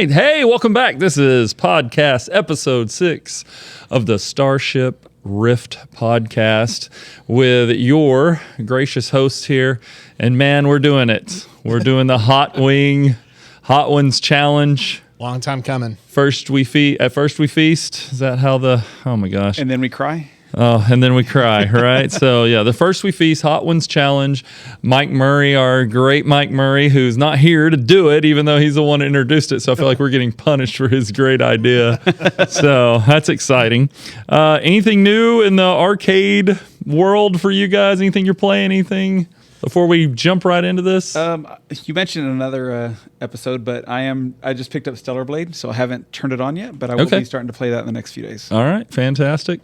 right. Hey, welcome back. This is podcast episode 6 of the Starship Rift podcast with your gracious hosts here. And man, we're doing it. We're doing the Hot Ones Challenge. Long time coming. First we feast. Is that how oh my gosh. And then we cry? Oh, and then we cry, right? So, yeah, the First We Feast Hot Ones Challenge. Mike Murray, our great Mike Murray, who's not here to do it, even though he's the one that introduced it. So I feel like we're getting punished for his great idea. So that's exciting. Anything new in the arcade world for you guys? Anything you're playing? Anything before we jump right into this? You mentioned in another episode, but I just picked up Stellar Blade, so I haven't turned it on yet, but I will be starting to play that in the next few days. All right, fantastic.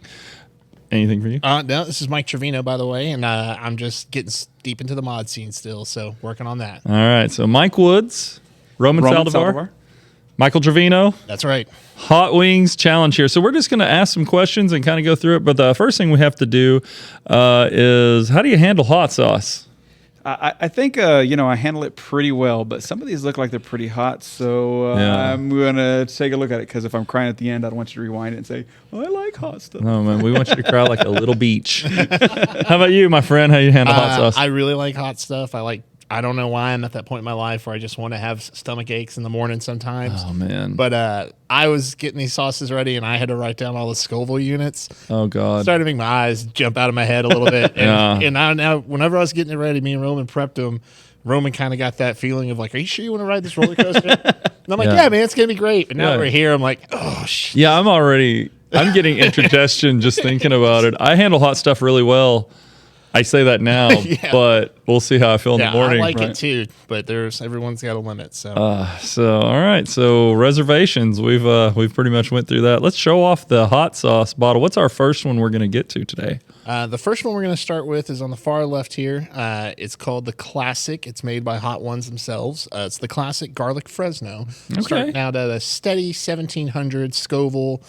Anything for you? No, this is Mike Trevino, by the way, and I'm just getting deep into the mod scene still, so working on that. All right, so Mike Woods, Roman Saldivar, Michael Trevino. That's right. Hot Wings Challenge here. So we're just going to ask some questions and kind of go through it, but the first thing we have to do is how do you handle hot sauce? I think, I handle it pretty well, but some of these look like they're pretty hot, so I'm going to take a look at it, because if I'm crying at the end, I don't want you to rewind it and say, I like hot stuff. Oh, man, we want you to cry like a little beach. How about you, my friend? How you handle hot sauce? I really like hot stuff. I don't know why I'm at that point in my life where I just want to have stomach aches in the morning sometimes. Oh, man. But I was getting these sauces ready, and I had to write down all the Scoville units. Oh, God. Started to make my eyes jump out of my head a little bit. And now, whenever I was getting it ready, me and Roman prepped them. Roman kind of got that feeling of like, are you sure you want to ride this roller coaster? And I'm like, yeah, man, it's going to be great. And now we're here. I'm like, oh, shit. Yeah, I'm getting indigestion just thinking about it. I handle hot stuff really well. I say that now, but we'll see how I feel in the morning. I like it too, but everyone's got a limit. So, all right. So reservations, we've pretty much went through that. Let's show off the hot sauce bottle. What's our first one we're going to get to today? The first one we're going to start with is on the far left here. It's called the Classic. It's made by Hot Ones themselves. It's the Classic Garlic Fresno. Okay. Starting out at a steady 1700 Scoville,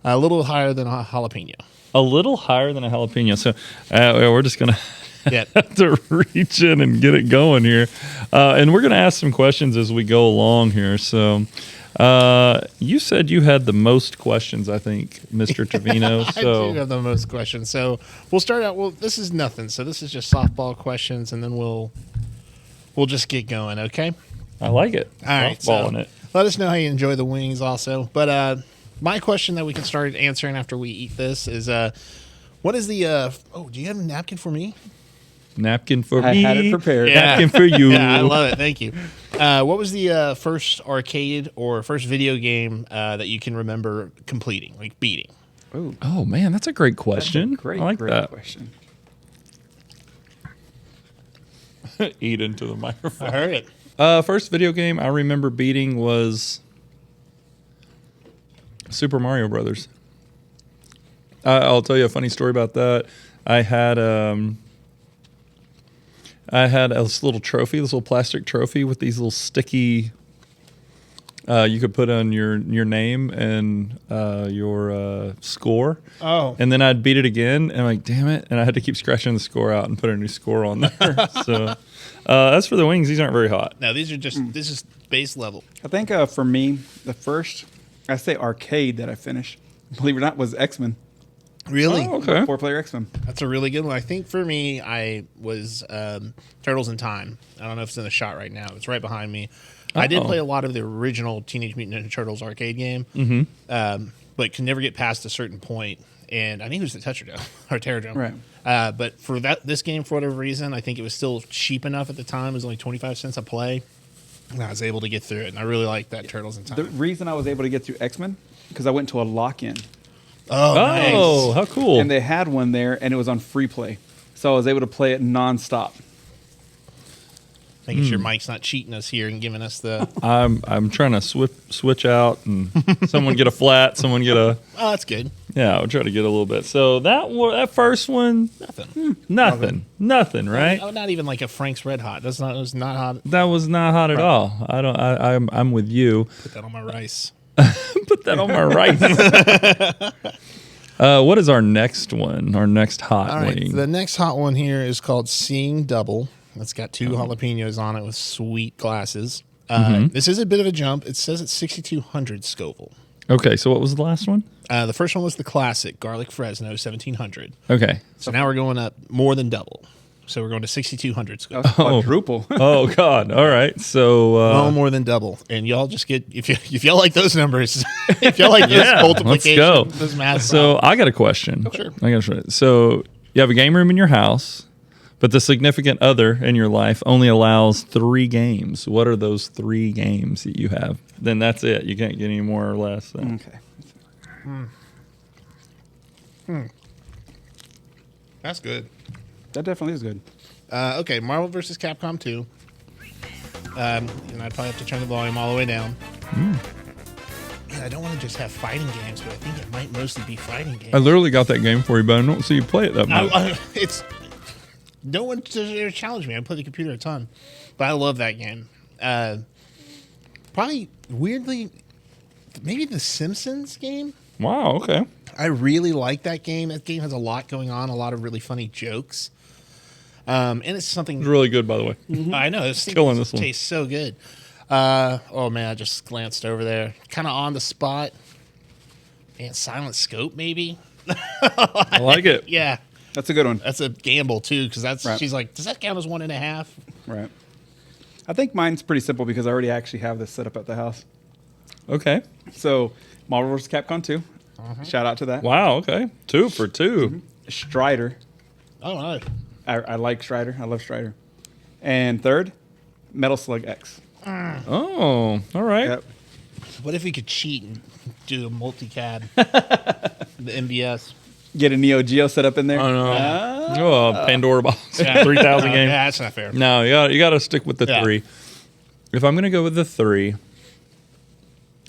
a little higher than a jalapeno. A little higher than a jalapeno. So we're just going to have to reach in and get it going here. And we're going to ask some questions as we go along here. So you said you had the most questions, I think, Mr. Trevino. I do have the most questions. So we'll start out. Well, this is nothing. So this is just softball questions, and then we'll just get going, okay? I like it. All right. Softballing it. Let us know how you enjoy the wings also. But my question that we can start answering after we eat this is, what is the, do you have a napkin for me? Napkin for I me. had it prepared. Yeah. Napkin for you. Yeah, I love it. Thank you. What was the first arcade or first video game that you can remember completing, like beating? Ooh. Oh, man, that's a great question. I like that question. Eat into the microphone. I heard it. First video game I remember beating was Super Mario Brothers. I'll tell you a funny story about that. I had this little trophy, this little plastic trophy with these little sticky. You could put on your name and your score. Oh, and then I'd beat it again, and I'm like, damn it! And I had to keep scratching the score out and put a new score on there. So as for the wings, these aren't very hot. No, these are just this is base level. I think for me, the first, I say arcade that I finished, believe it or not, was X-Men. Really? Oh, okay. 4-player X-Men. That's a really good one. I think for me, I was Turtles in Time. I don't know if it's in the shot right now. It's right behind me. I did play a lot of the original Teenage Mutant Ninja Turtles arcade game, but could never get past a certain point. And I think it was the Tetradome or Terradome. Right. But for this game, for whatever reason, I think it was still cheap enough at the time. It was only 25 cents a play. And I was able to get through it, and I really liked that Turtles in Time. The reason I was able to get through X-Men, because I went to a lock-in. Oh, nice. How cool. And they had one there, and it was on free play. So I was able to play it nonstop. Making sure Mike's not cheating us here and giving us the... I'm trying to switch out, and someone get a flat, someone get a... Oh, that's good. Yeah, I'll try to get a little bit. So that first one... Nothing, right? Oh, not even like a Frank's Red Hot. It was not hot. That was not hot at all. I'm with you. Put that on my rice. Put that on my rice. What is our next one? Our next hot wing? The next hot one here is called Seeing Double. It's got 2 jalapenos on it with sweet glasses. This is a bit of a jump. It says it's 6,200 Scoville. Okay, so what was the last one? The first one was the classic garlic Fresno 1,700. Okay. So now we're going up more than double. So we're going to 6,200 Scoville. Quadruple. Oh God! All right, so Well, more than double, and y'all just get if y'all like those numbers, if y'all like those multiplication, let's go. those math. So I got a question. Sure. So you have a game room in your house, but the significant other in your life only allows 3 games. What are those 3 games that you have? Then that's it. You can't get any more or less. Okay. That's good. That definitely is good. Okay, Marvel vs. Capcom 2. And I'd probably have to turn the volume all the way down. And I don't want to just have fighting games, but I think it might mostly be fighting games. I literally got that game for you, but I don't see you play it that much. It's no one to challenge me. I play the computer a ton, but I love that game. Probably weirdly, maybe the Simpsons game. Wow. Okay. I really like that game. That game has a lot going on, a lot of really funny jokes. And it's something It's really good, by the way. I know. This thing Killing this one. tastes so good. Oh man, I just glanced over there, kind of on the spot. Man, Silent Scope, maybe. I like it. Yeah, That's a good one. that's a gamble too, because that's Right. she's like, does that count as 1.5? Right. I think mine's pretty simple because I already actually have this set up at the house. Okay. So, Marvel vs. Capcom 2. Shout out to that. Wow. Okay. 2 for 2. Strider. Oh no. I like Strider. I love Strider. And third, Metal Slug X. Oh. All right. Yep. What if we could cheat and do a multi-cad, the MBS? Get a Neo Geo set up in there. Oh no. Oh, Pandora box. Yeah. 3,000 Yeah, games. that's not fair. No, you got to stick with the Yeah. 3. If I'm gonna go with the 3,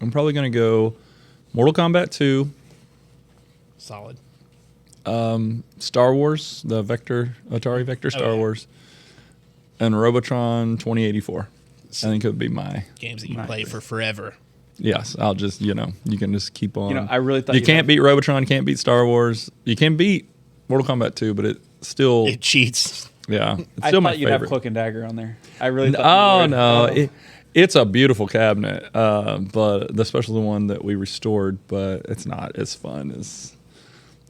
I'm probably gonna go Mortal Kombat 2, Solid. Star Wars, the Atari Vector Star yeah. Wars, and Robotron 2084. I think it would be my. Games that you play for forever. Yes, I'll just you can just keep on. I really thought you you'd can't have- beat Robotron, can't beat Star Wars, you can beat Mortal Kombat 2, but it still It cheats. yeah, it's I still my thought you'd have favorite. Cloak and Dagger on there. I really thought Oh you would. no, it's a beautiful cabinet, but especially the one that we restored. But it's not as fun as,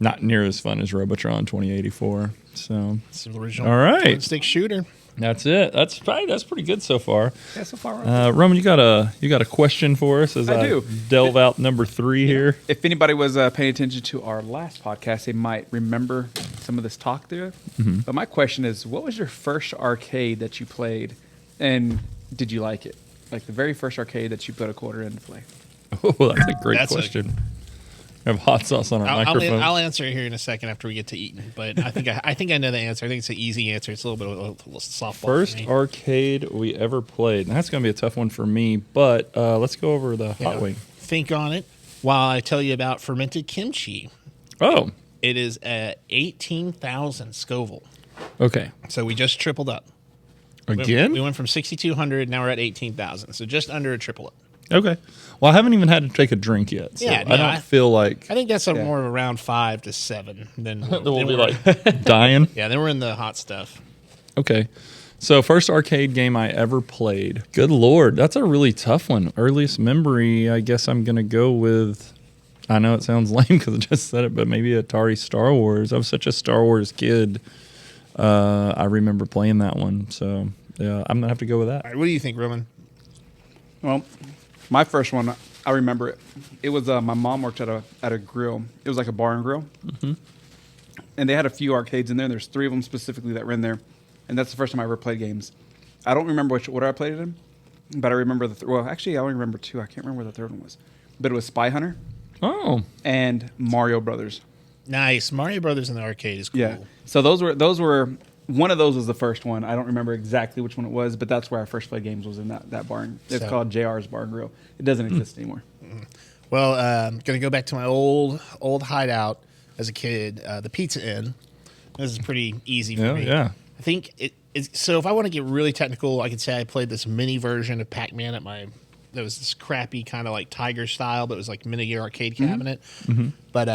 not near as fun as Robotron 2084. So It's the original All right. twin-stick shooter. that's it. That's pretty good so far. Yeah, so far. Right. Roman, you got a question for us as I do. delve out number 3 here. If anybody was paying attention to our last podcast, they might remember some of this talk there. But my question is, what was your first arcade that you played, and did you like it? Like the very first arcade that you put a quarter in to play. Oh, that's a great That's question. We have hot sauce on our microphone. I'll answer it here in a second after we get to eating. But I think I know the answer. I think it's an easy answer. It's a little bit of a softball. First for me. arcade we ever played. And that's going to be a tough one for me, but let's go over the hot wing. Think on it while I tell you about fermented kimchi. Oh, It is at 18,000 Scoville. okay. So we just tripled up. Again? We went from 6,200. Now we're at 18,000. So just under a triple up. Okay. Well, I haven't even had to take a drink yet. So Yeah, I don't feel like I think that's more of around 5 to 7. Then we'll be like dying. yeah. Then we're in the hot stuff. Okay. So first arcade game I ever played. Good Lord. That's a really tough one. Earliest memory, I guess I'm going to go with, I know it sounds lame because I just said it, but maybe Atari Star Wars. I was such a Star Wars kid. I remember playing that one. So yeah, I'm going to have to go with that. All right. What do you think, Roman? Well, my first one, I remember it. It was my mom worked at a grill. It was like a bar and grill, and they had a few arcades in there. There's 3 of them specifically that were in there, and that's the first time I ever played games. I don't remember which order I played it in, but I remember well, actually, I only remember 2. I can't remember what the third one was, but it was Spy Hunter Oh, and Mario Brothers. Nice. Mario Brothers in the arcade is cool. Yeah. So those were one of those was the first one. I don't remember exactly which one it was, but that's where I first played games, was in that barn. It's So- called JR's Bar and Grill. It doesn't exist anymore. Well, I'm going to go back to my old hideout as a kid, the Pizza Inn. This is pretty easy for yeah, me. yeah. I think so if I want to get really technical, I could say I played this mini version of Pac-Man at there was this crappy kind of like Tiger style, but it was like mini arcade cabinet. But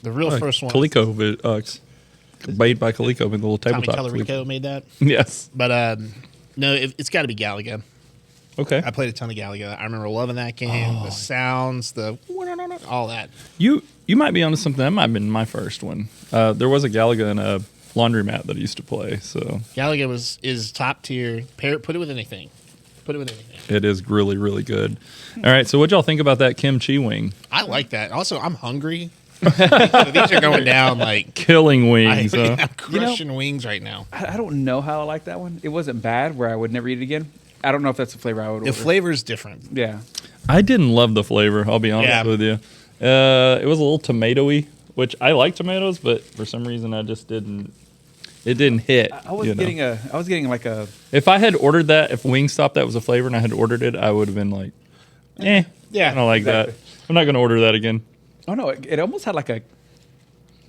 the real first one, Coleco, made by Coleco with the little Tommy tabletop. Tallarico made that. Yes. But no, it's got to be Galaga. Okay. I played a ton of Galaga. I remember loving that game. The sounds, all that. You might be onto something. That might have been my first one. There was a Galaga and a laundromat that I used to play. So Galaga is top tier. Put it with anything. it is really, really good. All right. So what y'all think about that kimchi wing? I like that. Also, I'm hungry. So these are going down like Killing wings. huh? I'm crushing wings right now. I don't know how I like that one. It wasn't bad where I would never eat it again. I don't know if that's the flavor I would The order. flavor's different. Yeah. I didn't love the flavor. I'll be honest with you. It was a little tomatoey, which I like tomatoes, but for some reason I just didn't. It didn't hit. I was getting like a. If I had ordered that, if Wingstop that was a flavor and I had ordered it, I would have been like, yeah, I don't like exactly. that. I'm not going to order that again. Oh no! It almost had like a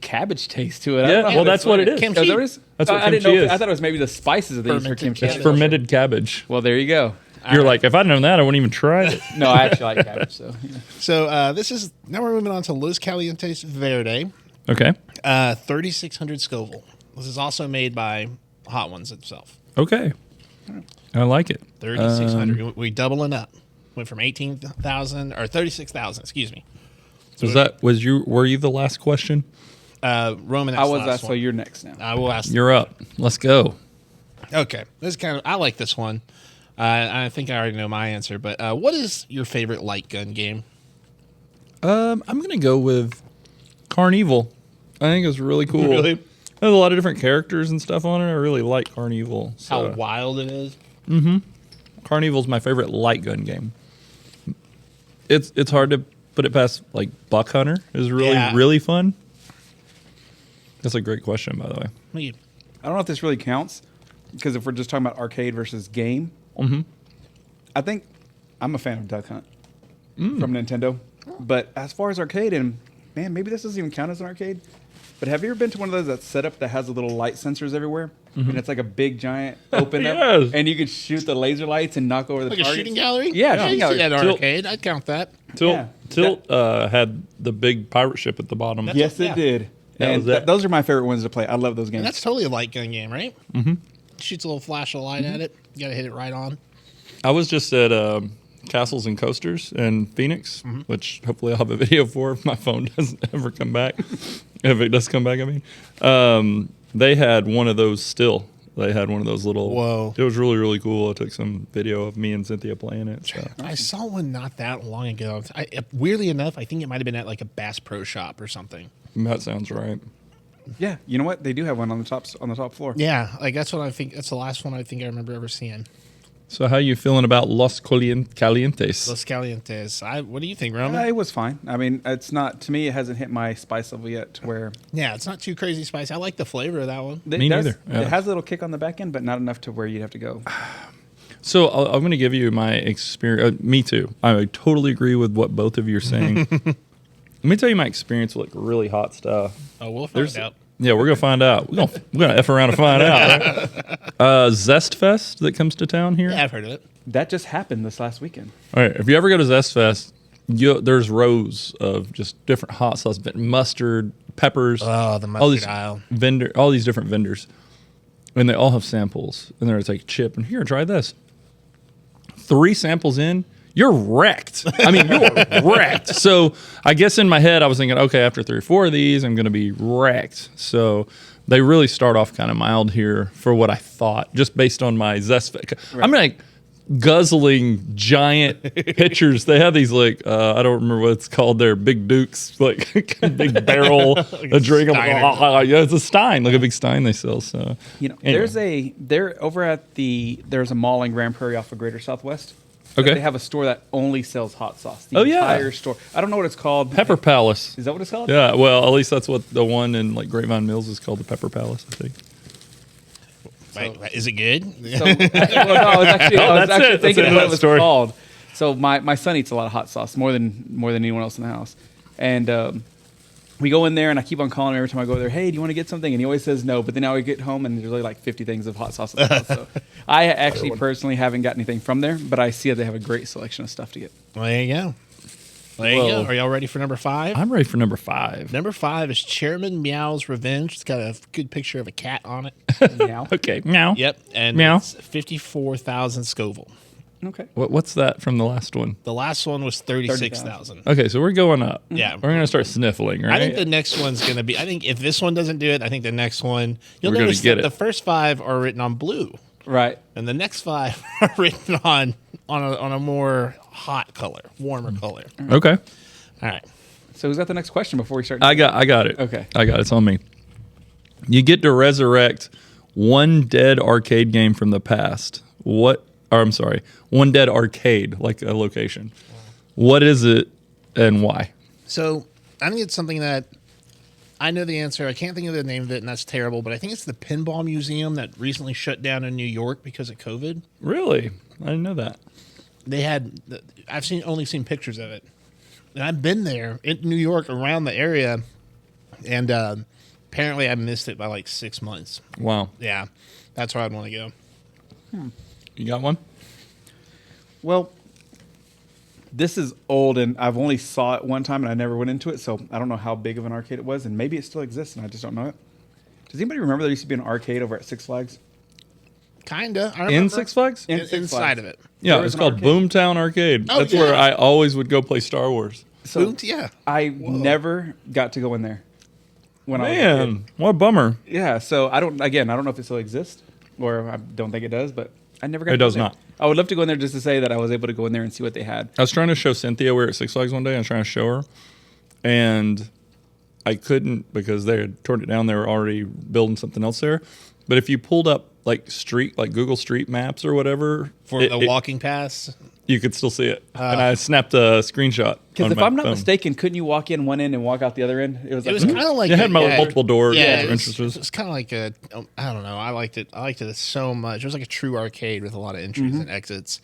cabbage taste to it. Yeah, well, that's what it is. Kimchi. Oh, is that what it is? That's what I didn't kimchi know. is. I thought it was maybe the spices of these for Fermented kimchi. It's cabbage. fermented cabbage. Well, there you go. You're like, if I'd known that, I wouldn't even try it. No, I actually like cabbage. So yeah. So this is now we're moving on to Los Calientes Verde, Okay. 3600 Scoville. This is also made by Hot Ones itself. Okay. I like it. 3600. We doubling up. Went from 18,000 or 36,000. Excuse me. Were you the last question? Roman. I was last that. So one. you're next now. I will ask. You're up. Let's go. Okay, this is kind of. I like this one. I think I already know my answer, but what is your favorite light gun game? I'm going to go with Carnival. I think it's really cool. Really? It has a lot of different characters and stuff on it. I really like Carnival. So. How wild it is. Carnival's my favorite light gun game. It's hard to put it past, like Buck Hunter is really fun. That's a great question, by the way. I don't know if this really counts because if we're just talking about arcade versus game, I think I'm a fan of Duck Hunt from Nintendo. But as far as arcade, and man, maybe this doesn't even count as an arcade. But have you ever been to one of those that's set up that has the little light sensors everywhere? And it's like a big giant open Yes. up, and you can shoot the laser lights and knock over the Like targets. a shooting gallery? Yeah, I shooting used to see gallery. that arcade. I'd count that. Tilt had the big pirate ship at the bottom. Yes, Yeah. it did. That And was it. those are my favorite ones to play. I love those games. And that's totally a light gun game, right? Mm-hmm. Shoots a little flash of light at it. You got to hit it right on. I was just at Castles and Coasters in Phoenix, which hopefully I'll have a video for if my phone doesn't ever come back. If it does come back, I mean. They had one of those still. They had one of those little. Whoa. It was really, really cool. I took some video of me and Cynthia playing it. So. I saw one not that long ago. Weirdly enough, I think it might have been at like a Bass Pro Shop or something. That sounds right. Yeah, you know what? They do have one on the top floor. Yeah, like that's what I think. That's the last one I think I remember ever seeing. So how you feeling about Los Calientes? Los Calientes. What do you think, Roman? It was fine. I mean, it's not to me. It hasn't hit my spice level yet. To where Yeah, it's not too crazy spicy. I like the flavor of that one. Me neither. Yeah. It has a little kick on the back end, but not enough to where you'd have to go. So I'm going to give you my experience. Me too. I totally agree with what both of you are saying. Let me tell you my experience with like really hot stuff. Oh, we'll find out. Yeah, we're gonna find out. We're gonna f around and find out. Right? Zest Fest that comes to town here. Yeah, I've heard of it. That just happened this last weekend. All right, if you ever go to Zest Fest, there's rows of just different hot sauce, mustard, peppers. Oh, the mustard aisle. All these different vendors, and they all have samples. And there's like chip and here, try this. 3 samples in. You're wrecked. I mean, you're wrecked. So I guess in my head, I was thinking, okay, after 3 or 4 of these, I'm going to be wrecked. So they really start off kind of mild here for what I thought, just based on my zest. Right. I'm like guzzling giant pitchers. They have these like, I don't remember what it's called. They're Big Dukes, like big barrel, like a drink. Steiner. Yeah, it's a Stein, like a big Stein they sell. So, anyway. There's a mall in Grand Prairie off of Greater Southwest. Okay. They have a store that only sells hot sauce. The entire store. I don't know what it's called. Pepper Palace. Is that what it's called? Yeah, well, at least that's what the one in like Grapevine Mills is called, the Pepper Palace, I think. Wait, is it good? So, I was actually thinking of what it was story. called. So my son eats a lot of hot sauce, more than anyone else in the house. And we go in there, and I keep on calling him every time I go there, hey, do you want to get something? And he always says no. But then now we get home, and there's really like 50 things of hot sauce in the house. So I actually personally haven't got anything from there, but I see that they have a great selection of stuff to get. Well, there you go. There you go. Are y'all ready for number 5? I'm ready for number 5. Number 5 is Chairman Meow's Revenge. It's got a good picture of a cat on it. Meow. Okay, meow. Yep, and Meow. it's 54,000 Scoville. Okay. What's that from the last one? The last one was 36,000. Okay, so we're going up. Yeah. We're going to start sniffling, right? I think the next one's going to be. I think if this one doesn't do it, I think the next one. You'll We're gonna notice get that it. the first 5 are written on blue, Right. and the next 5 are written on a more hot color, warmer color. Okay. All right. So who's got the next question before we start? I got it. Okay. I got it. It's on me. You get to resurrect one dead arcade game from the past. One dead arcade, like a location. What is it and why? So I think it's something that I know the answer. I can't think of the name of it, and that's terrible. But I think it's the Pinball Museum that recently shut down in New York because of COVID. Really? I didn't know that. They had. I've only seen pictures of it, and I've been there in New York around the area, and apparently I missed it by like 6 months. Wow. Yeah, that's where I'd want to go. You got one? Well, this is old, and I've only saw it one time, and I never went into it, so I don't know how big of an arcade it was, and maybe it still exists, and I just don't know it. Does anybody remember there used to be an arcade over at Six Flags? Kinda. I In remember. Six Flags? Inside of it. Yeah, There it's was an called arcade. Boomtown Arcade. Oh, That's yeah. where I always would go play Star Wars. So Yeah. I never got to go in there when I was a kid. Man, what a bummer. Yeah, so I don't know if it still exists, or I don't think it does, but I never got It to go does there. not. I would love to go in there just to say that I was able to go in there and see what they had. I was trying to show Cynthia, we were at Six Flags one day. I was trying to show her, and I couldn't because they had torn it down. They were already building something else there. But if you pulled up like Google Street Maps or whatever, For the walking pass. you could still see it. And I snapped a screenshot. Because on if my I'm not phone. mistaken, couldn't you walk in one end and walk out the other end? It was It was kind of like It had multiple doors, entrances. It was kind of like I don't know. I liked it. I liked it so much. It was like a true arcade with a lot of entries and exits.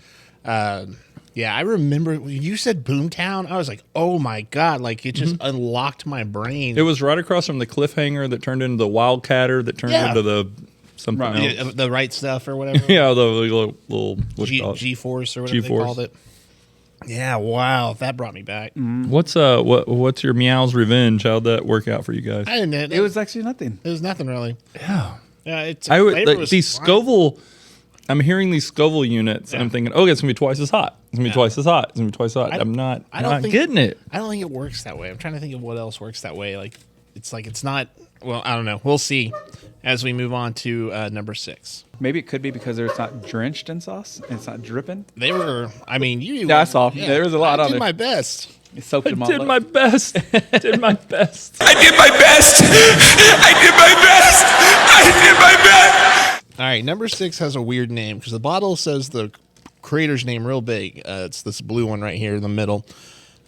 Yeah, I remember when you said Boomtown. I was like, oh my god! Like it just unlocked my brain. It was right across from the cliffhanger that turned into the Wildcatter that turned Yeah. into the something Right. else. The right stuff or whatever. Yeah, the little what you call it? G-Force or whatever they G-Force. called it. Yeah, wow, that brought me back. What's your MEOW'S revenge? How'd that work out for you guys? I didn't. It was actually nothing. It was nothing really. Yeah, Yeah, it's. I would flavor like was these fine. Scoville. I'm hearing these Scoville units. Yeah. I'm thinking, okay, it's gonna be twice as hot. It's gonna be twice as hot. It's gonna be twice as hot. I'm not getting it. I don't think it works that way. I'm trying to think of what else works that way. Like it's not. Well, I don't know. We'll see as we move on to number 6. Maybe it could be because it's not drenched in sauce and it's not dripping. They were. I mean, you. Yeah, I saw. There was a lot I on did there. my best. It soaked them all Did up. my best. Did my best. I did my best. I did my best. I did my best. All right, number 6 has a weird name because the bottle says the creator's name real big. It's this blue one right here in the middle.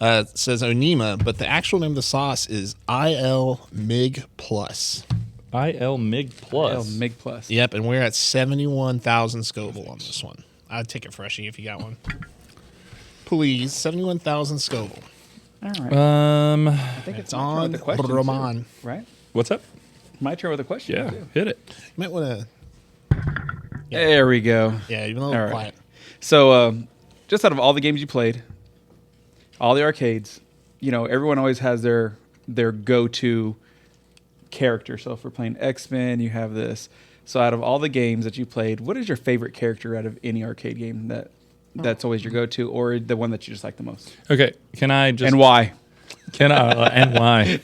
It says Onima, but the actual name of the sauce is IL MIG Plus. IL MIG Plus. Oh, MIG Plus. Yep, and we're at 71,000 Scoville on this one. I'd take a freshie if you got one. Please, 71,000 Scoville. All right. Um, I think It's my turn on with the question, Roman. too, right? what's up? My turn with a question. Yeah, too. hit it. You might want to. There we go. Yeah, even a All little right. quiet. So, just out of all the games you played, all the arcades, everyone always has their go-to character. So, if we're playing X-Men, you have this. So, out of all the games that you played, what is your favorite character out of any arcade game that's always your go-to, or the one that you just like the most, Okay, can I just and why? Can I and why?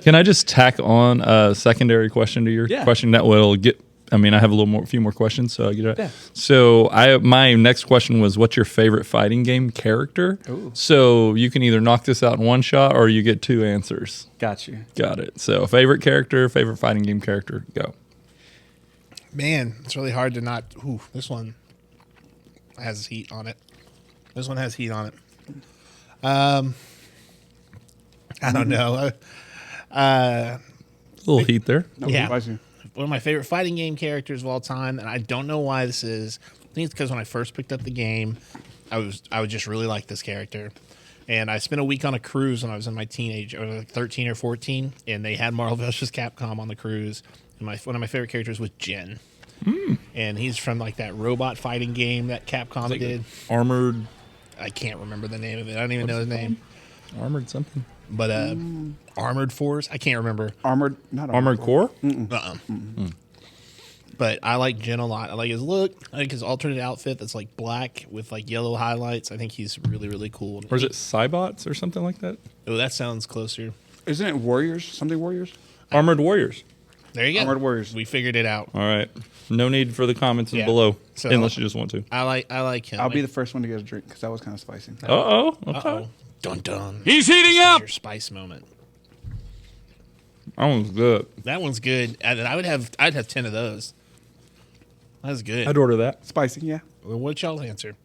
Can I just tack on a secondary question to your Yeah. question that will get? I mean, I have a few more questions, so I get it. Yeah. So my next question was, what's your favorite fighting game character? Ooh. So you can either knock this out in one shot, or you get 2 answers. Got you. Got it. So favorite character, favorite fighting game character, go. Man, it's really hard to not. Ooh, this one has heat on it. This one has heat on it. I don't know. A little heat there. No, Yeah. why's you? One of my favorite fighting game characters of all time, and I don't know why this is. I think it's because when I first picked up the game, I would just really like this character. And I spent a week on a cruise when I was in my teenage, I was like 13 or 14, and they had Marvel vs. Capcom on the cruise. And one of my favorite characters was Jen. And he's from like that robot fighting game that Capcom did. Armored I can't remember the name of it. I don't even know his name. something. But Armored Force, I can't remember. Not Armored Core. Uh-uh. But I like Jin a lot. I like his look. I like his alternate outfit that's like black with like yellow highlights. I think he's really, really cool. Or is it Cybots or something like that? Oh, that sounds closer. Isn't it Warriors? Something Warriors? Armored Warriors. There you go. Armored Warriors. We figured it out. All right. No need for the comments Yeah. below, So- unless you just want to. I like him. I'll be the first one to get a drink because that was kind of spicy. Uh-oh. Okay. Uh-oh. Dun dun. He's heating This is up. your spice moment. That one's good. That one's good. I'd have 10 of those. That's good. I'd order that. Spicy, yeah. Well, what's y'all's answer?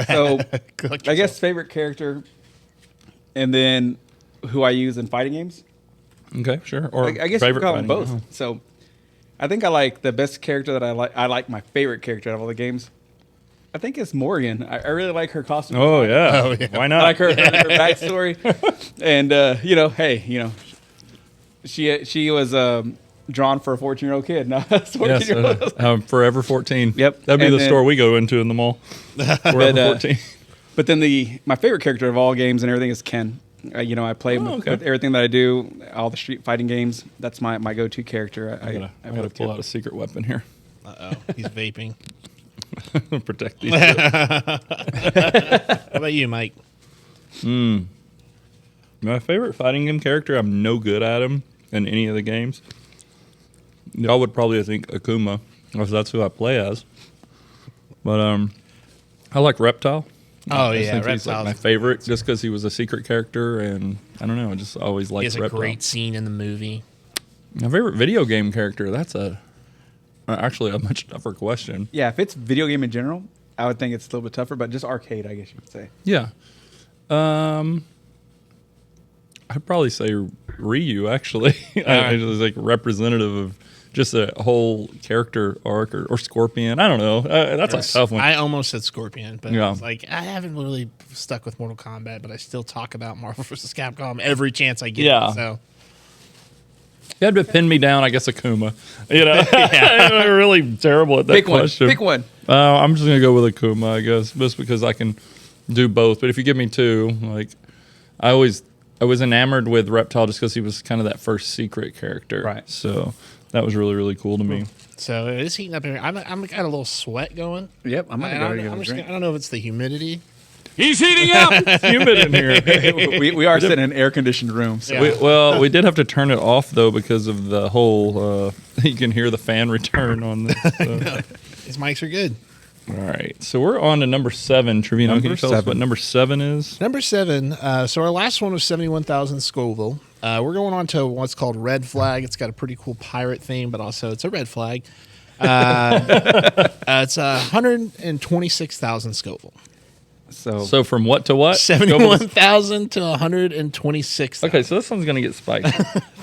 So, Collect I guess yourself. favorite character, and then who I use in fighting games. Okay, sure. Or I guess you could favorite call them fighting both. game. So, I think I like the best character that I like. I like my favorite character out of all the games. I think it's Morgan. I really like her costume. Oh, yeah. Oh, yeah. Why I not? like her backstory, and she was drawn for a 14-year-old kid, not a 14-year-old. Forever 14. Yep. That'd be And the then- store we go into in the mall. Forever But, 14. But then my favorite character of all games and everything is Ken. I play okay. with everything that I do, all the street fighting games. That's my go-to character. I gotta pull out a secret weapon here. Uh-oh. He's vaping. Protect these. How about you, Mike? My favorite fighting game character, I'm no good at him in any of the games. Y'all would probably think Akuma, because that's who I play as. But I like Reptile. Oh, I yeah. think he's like Reptile's my favorite just because he was a secret character, and I don't know, I just always He liked has a Reptile. great scene in the movie. My favorite video game character, that's actually a much tougher question. Yeah, if it's video game in general, I would think it's a little bit tougher, but just arcade, I guess you could say. Yeah. I'd probably say Ryu, actually. I was like representative of just a whole character arc, or Scorpion. I don't know. That's a tough one. I almost said Scorpion, but Yeah. I was like, I haven't really stuck with Mortal Kombat, but I still talk about Marvel vs. Capcom every chance I get. Yeah. So If you had to pin me down, I guess Akuma. I'm really terrible at that Pick one. question. Pick one. I'm just gonna go with Akuma, I guess, just because I can do both. But if you give me two, like I was enamored with Reptile just because he was kind of that first secret character. Right. So that was really, really cool to me. So it is heating up here. I'm got a little sweat going. Yep, I'm I going to go I don't know if it's the humidity. He's heating up. It's humid in here. we are sitting in an air-conditioned room. So. Yeah. We did have to turn it off though because of the whole. You can hear the fan return on this. So. His mics are good. All right, so we're on to number 7. Trevino, can you Number tell us 7. what number 7 is? Number 7. So our last one was 71,000 Scoville. We're going on to what's called Red Flag. It's got a pretty cool pirate theme, but also it's a red flag. It's 126,000 Scoville. So from what to what? 71,000 to 126,000. Okay, so this one's gonna get spicy.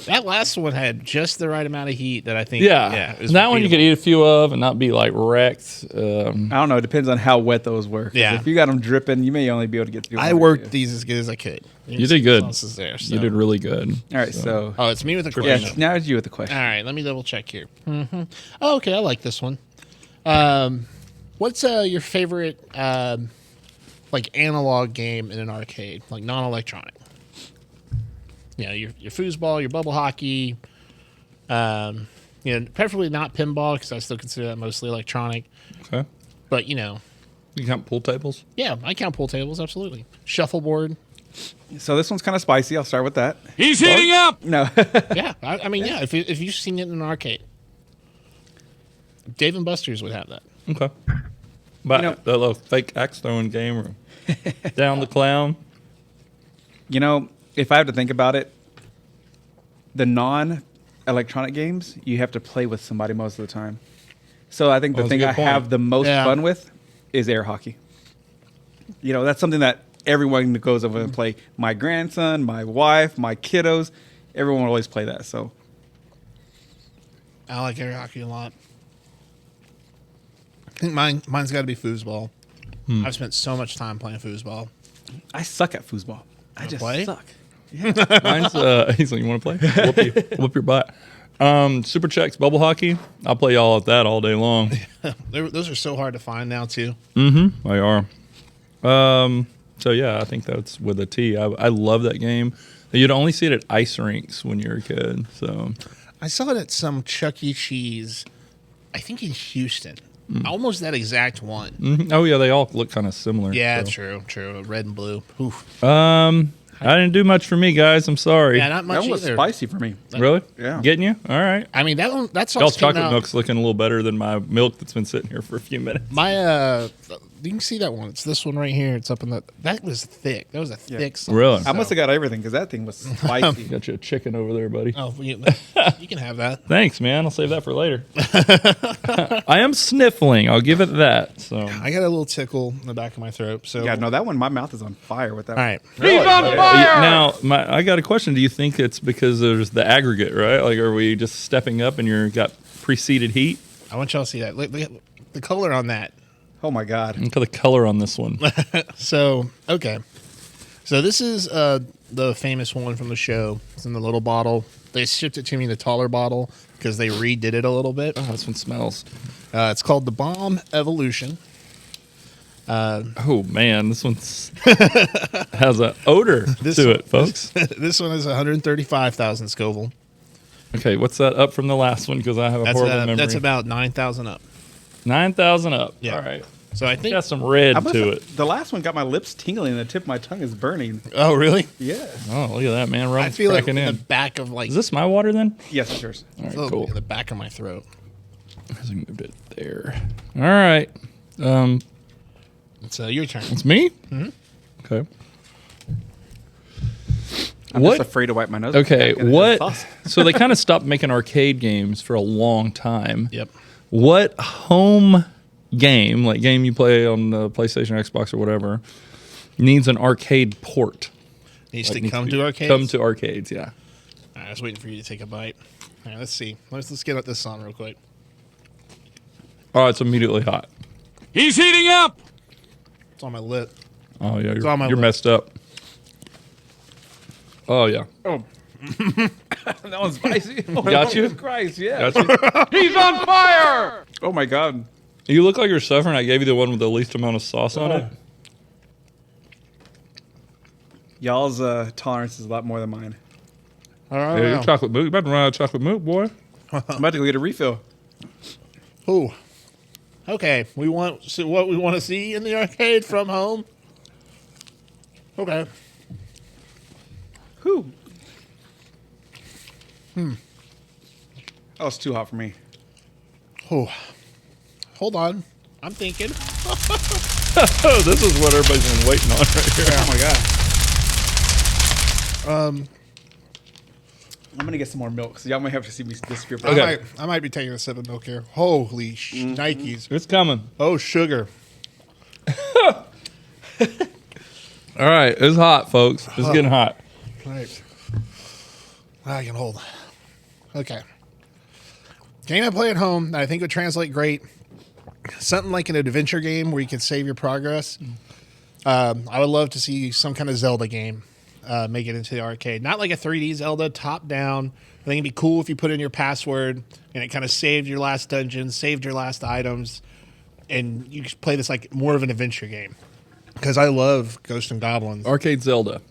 That last one had just the right amount of heat that I think. Yeah, it was that one you could repeatable. eat a few of and not be like wrecked. I don't know. It depends on how wet those were. 'Cause Yeah. If you got them dripping, you may only be able to get through. I worked these as good as I could. You did good. Sauces there, so. You did really good. All right, so Oh, it's me with a question. yes, now it's you with the question. All right, let me double check here. Oh, okay, I like this one. What's your favorite like analog game in an arcade, like non-electronic? You know, your foosball, your bubble hockey. Preferably not pinball because I still consider that mostly electronic. Okay. But You count pool tables? yeah, I count pool tables absolutely. Shuffleboard. So this one's kind of spicy. I'll start with that. He's heating up. No, Yeah, I mean, yeah. If you've seen it in an arcade, Dave and Buster's would have that. Okay. But You know- the little fake axe throwing game or down the clown. if I have to think about it, the non-electronic games you have to play with somebody most of the time. So I think the That's a thing good I point. have the most Yeah. fun with is air hockey. That's something that everyone goes over and play. My grandson, my wife, my kiddos, everyone will always play that. So I like air hockey a lot. I think mine's got to be foosball. I've spent so much time playing foosball. I suck at foosball. I just play? suck. Mine's he's like, you want to play? Whoop your butt. Super checks, bubble hockey. I'll play y'all at that all day long. Those are so hard to find now too. Mm-hmm. They are. So yeah, I think that's with a T. I love that game. You'd only see it at ice rinks when you're a kid. So I saw it at some Chuck E. Cheese, I think in Houston. Almost that exact one. Mhm. Oh yeah, they all look kind of similar. Yeah, so. true. Red and blue. Oof. I didn't do much for me, guys. I'm sorry. Yeah, not much That one was either. spicy for me. Really? Yeah. Getting you? All right. I mean, that one, that's Y'all's sauce came chocolate out. milk's looking a little better than my milk that's been sitting here for a few minutes. My, you can see that one. It's this one right here. It's up in the, that was thick. That was a thick sauce. Really? I must have got everything because that thing was spicy. Got you a chicken over there, buddy. Oh, you can have that. Thanks, man. I'll save that for later. I am sniffling. I'll give it that. So I got a little tickle in the back of my throat. So, Yeah, no, that one, my mouth is on fire with that. all right. now, I got a question. Do you think it's because there's the aggregate, right? Like, are we just stepping up and you're got preceded heat? I want y'all to see that. Look at the color on that. Oh my God. Look at the color on this one. So, okay. So this is the famous one from the show. It's in the little bottle. They shipped it to me in the taller bottle because they redid it a little bit. Oh, this one smells. It's called the Bomb Evolution. Oh man, this one's has an odor to it, folks. This one is 135,000 Scoville. Okay, what's that up from the last one? Because I have a horrible memory. That's about 9,000 up. 9,000 up. Yeah. All right. So I think. Got some red I must to have- it. The last one got my lips tingling and the tip of my tongue is burning. Oh, really? Yeah. Oh, look at that, man. I Rum's feel it cracking in in. the back of like. Is this my water then? Yes, it's yours. All right, oh, cool. in the back of my throat. I moved it there. All right. It's your turn. It's me? Mm-hmm. Okay. I'm What- just afraid to wipe my nose. Okay, Get it in what? sauce. So they kind of stopped making arcade games for a long time. Yep. What home game, like game you play on the PlayStation, Xbox, or whatever, needs an arcade port? Needs Like, to needs come be- to arcades. Come to arcades, yeah. All right, I was waiting for you to take a bite. All right, let's see. Let's get this on real quick. Oh, it's immediately hot. He's heating up! It's on my lip. Oh yeah, on my you're lip. messed up. Oh yeah, Oh. That one's spicy. Oh, Got you? Jesus Christ, yeah. got you. He's on fire! Oh my God. You look like you're suffering. I gave you the one with the least amount of sauce on it. Y'all's tolerance is a lot more than mine. All right. Yeah, your chocolate milk. You about to run out of chocolate milk, boy. I'm about to go get a refill. Ooh. Okay, we want so what we want to see in the arcade from home. Okay. Whew. That was too hot for me. Ooh. Hold on. I'm thinking. Oh, this is what everybody's been waiting on right here. Oh my God. I'm gonna get some more milk, so y'all might have to see me disappear. For Okay. I might be taking a sip of milk here. Holy shnikes. It's coming. Oh, sugar. All right, it's hot, folks. It's getting hot. All right. I can hold. Okay. Game I play at home that I think would translate great. Something like an adventure game where you can save your progress. I would love to see some kind of Zelda game make it into the arcade. Not like a 3D Zelda, top down. I think it'd be cool if you put in your password and it kind of saved your last dungeon, saved your last items, and you just play this like more of an adventure game. Because I love Ghosts and Goblins. Arcade Zelda.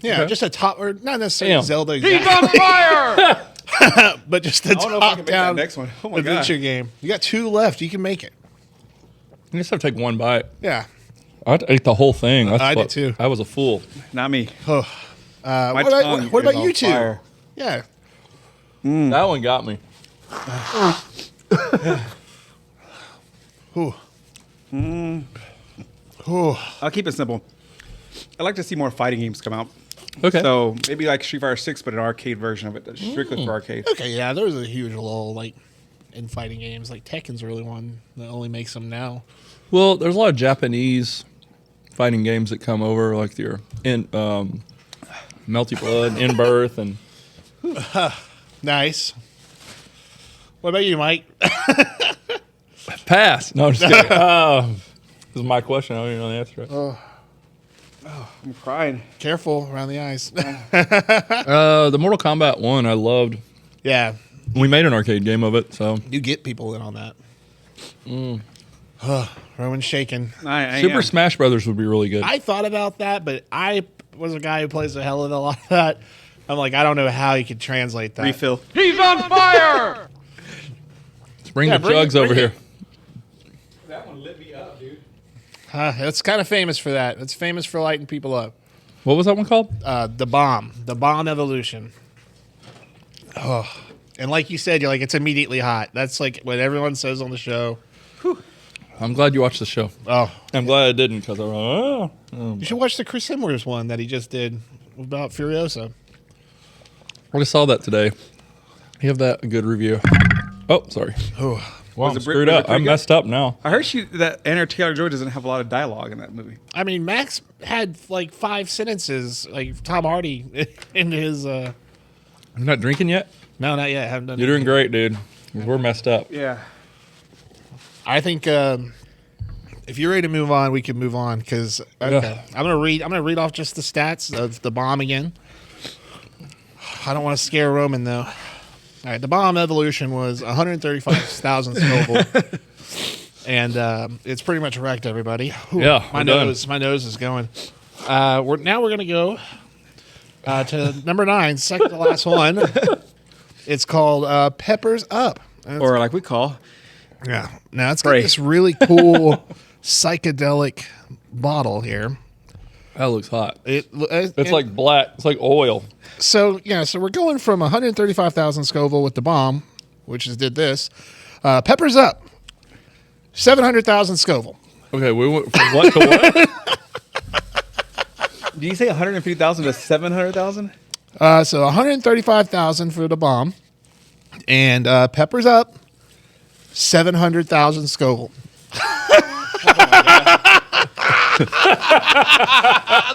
Yeah, okay. just a top, or not necessarily Damn. Zelda He's exactly, on fire! but just a I don't know if I can make that top-down next one. Oh my adventure God. game. You got 2 left. You can make it. You just have to take one bite. Yeah. I'd ate the whole thing. That's I did what- too. I was a fool. Not me. Oh. My What tongue about is you on two? fire. Yeah. That one got me. Ooh. Ooh. I'll keep it simple. I'd like to see more fighting games come out. Okay. So maybe like Street Fighter 6, but an arcade version of it that's strictly for arcade. Okay, yeah, there's a huge lull like in fighting games. Like Tekken's really one that only makes them now. Well, there's a lot of Japanese fighting games that come over, like your Melty Blood, In Birth, and Nice. What about you, Mike? Pass. No, I'm just kidding. This is my question. I don't even know the answer. to it. I'm crying. Careful around the eyes. The Mortal Kombat 1, I loved. Yeah, We made an arcade game of it, so you get people in on that. Roman's shaking. I Super am. Smash Brothers would be really good. I thought about that, but I was a guy who plays a hell of a lot of that. I'm like, I don't know how you could translate that. Refill. He's on fire! Let's bring Yeah, the bring it, jugs over bring here. it. That one lit me up, dude. It's kind of famous for that. It's famous for lighting people up. What was that one called? The bomb evolution. Oh, and like you said, you're like, it's immediately hot. That's like what everyone says on the show. I'm glad you watched the show. Oh, I'm glad I didn't because I was you should watch the Chris Hemsworth one that he just did about Furiosa. I just saw that today. You have that good review. Oh, sorry. Oh, Wow, Was I'm it screwed was it up. pretty I'm good? messed up now. I heard that Anna Taylor-Joy doesn't have a lot of dialogue in that movie. I mean, Max had like 5 sentences, like Tom Hardy in his. You're not drinking yet? No, not yet. I haven't done. You're doing great, dude. We're messed up. Yeah. I think if you're ready to move on, we can move on because Yeah. I'm gonna read off just the stats of the bomb again. I don't want to scare Roman though. All right, the bomb evolution was 135,000 Scoville, and it's pretty much wrecked everybody. Whew, Yeah, my we're done. nose is going. We're gonna go to number 9, second to last one. It's called Peppers Up. And Or like we call. yeah. Now it's got Pray. this really cool psychedelic bottle here. That looks hot. It's It's like black. It's like oil. so we're going from 135,000 Scoville with the bomb, which did this. Peppers Up, 700,000 Scoville. Okay, we went from what to what? Did you say 150,000 to 700,000? So 135,000 for the bomb, and Peppers Up, 700,000 Scoville.